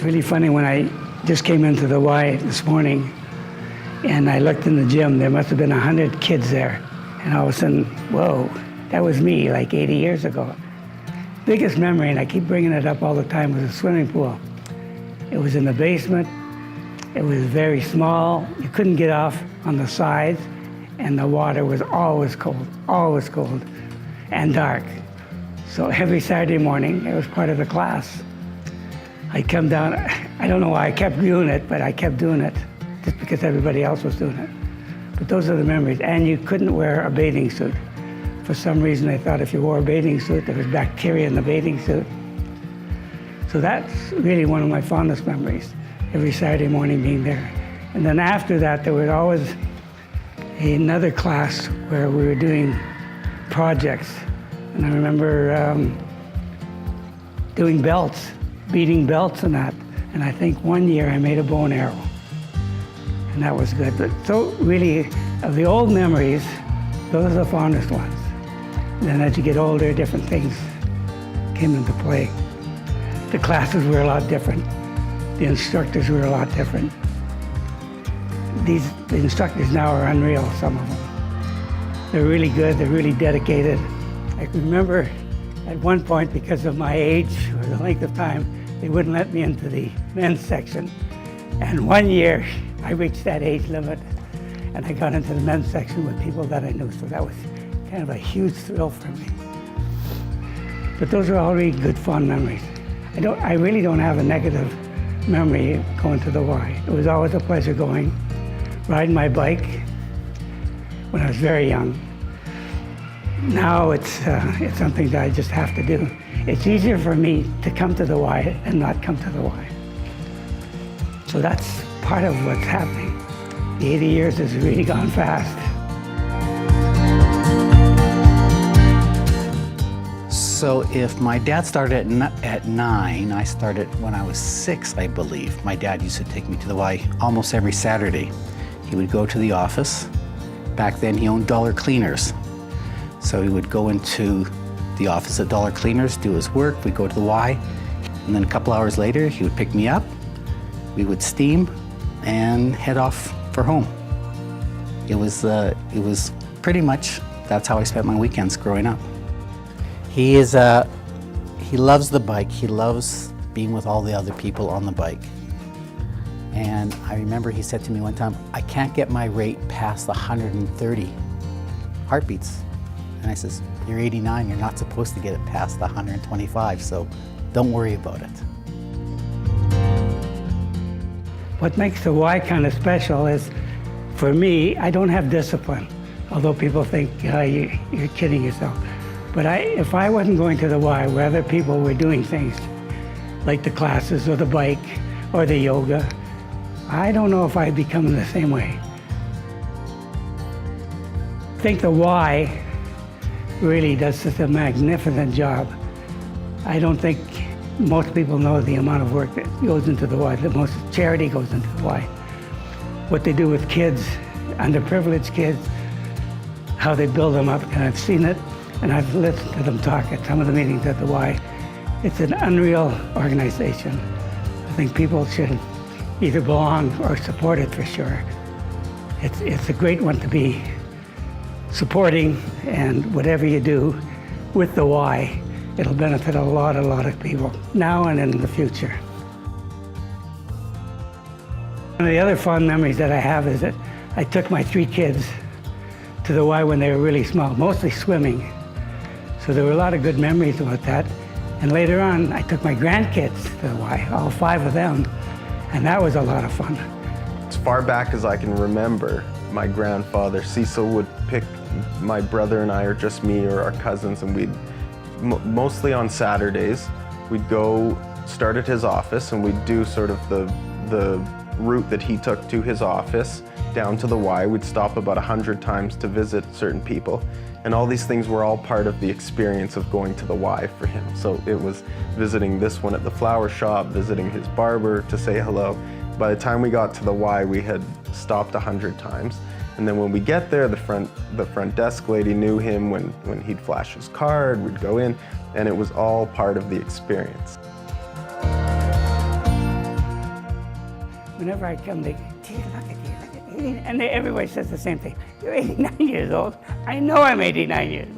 really funny when I just came into the Y this morning and I looked in the gym. There must have been 100 kids there. And all of a sudden, whoa, that was me like 80 years ago. Biggest memory, and I keep bringing it up all the time, was a swimming pool. It was in the basement. It was very small. You couldn't get off on the sides, and the water was always cold and dark. So every Saturday morning, it was part of the class. I'd come down, I don't know why I kept doing it, but I kept doing it just because everybody else was doing it. But those are the memories. And you couldn't wear a bathing suit. For some reason, I thought if you wore a bathing suit, there was bacteria in the bathing suit. So that's really one of my fondest memories, every Saturday morning being there. And then after that, there was always another class where we were doing projects. And I remember doing belts, beating belts and that. And I think one year I made a bow and arrow. And that was good. But so really, of the old memories, those are the fondest ones. And then as you get older, different things came into play. The classes were a lot different. The instructors were a lot different. The instructors now are unreal, some of them. They're really good, they're really dedicated. I remember at one point, because of my age or the length of time, they wouldn't let me into the men's section. And one year, I reached that age limit, and I got into the men's section with people that I knew, so that was kind of a huge thrill for me. But those are all really good, fond memories. I really don't have a negative memory going to the Y. It was always a pleasure going, riding my bike when I was very young. Now it's something that I just have to do. It's easier for me to come to the Y and not come to the Y. So that's part of what's happening. The 80 years has really gone fast. So if my dad started at 9, I started when I was 6, I believe. My dad used to take me to the Y almost every Saturday. He would go to the office. Back then he owned Dollar Cleaners. So he would go into the office at Dollar Cleaners, do his work, we'd go to the Y, and then a couple hours later he would pick me up, we would steam and head off for home. It was pretty much, that's how I spent my weekends growing up. He loves the bike. He loves being with all the other people on the bike. And I remember he said to me one time, I can't get my rate past 130 heartbeats. And I says, you're 89, you're not supposed to get it past 125, so don't worry about it. What makes the Y kind of special is, for me, I don't have discipline, although people think you're kidding yourself. But if I wasn't going to the Y where other people were doing things, like the classes or the bike or the yoga, I don't know if I'd be coming the same way. I think the Y really does such a magnificent job. I don't think most people know the amount of work that goes into the Y, the most charity goes into the Y. What they do with kids, underprivileged kids, how they build them up, and I've seen it, and I've listened to them talk at some of the meetings at the Y. It's an unreal organization. I think people should either belong or support it for sure. It's a great one to be supporting, and whatever you do with the Y, it'll benefit a lot of people, now and in the future. One of the other fond memories that I have is that I took my 3 kids to the Y when they were really small, mostly swimming. So there were a lot of good memories about that. And later on, I took my grandkids to the Y, all 5 of them, and that was a lot of fun. As far back as I can remember, my grandfather, Cecil, would pick my brother and I, or just me or our cousins, and we'd, mostly on Saturdays, we'd go start at his office and we'd do sort of the route that he took to his office down to the Y. We'd stop about 100 times to visit certain people. And all these things were all part of the experience of going to the Y for him. So it was visiting this one at the flower shop, visiting his barber to say hello. By the time we got to the Y, we had stopped 100 times. And then when we get there, the front desk lady knew him when he'd flash his card, we'd go in, and it was all part of the experience. whenever I come, they go, gee, look at you, look at you. And everybody says the same thing. You're 89 years old. I know I'm 89 years.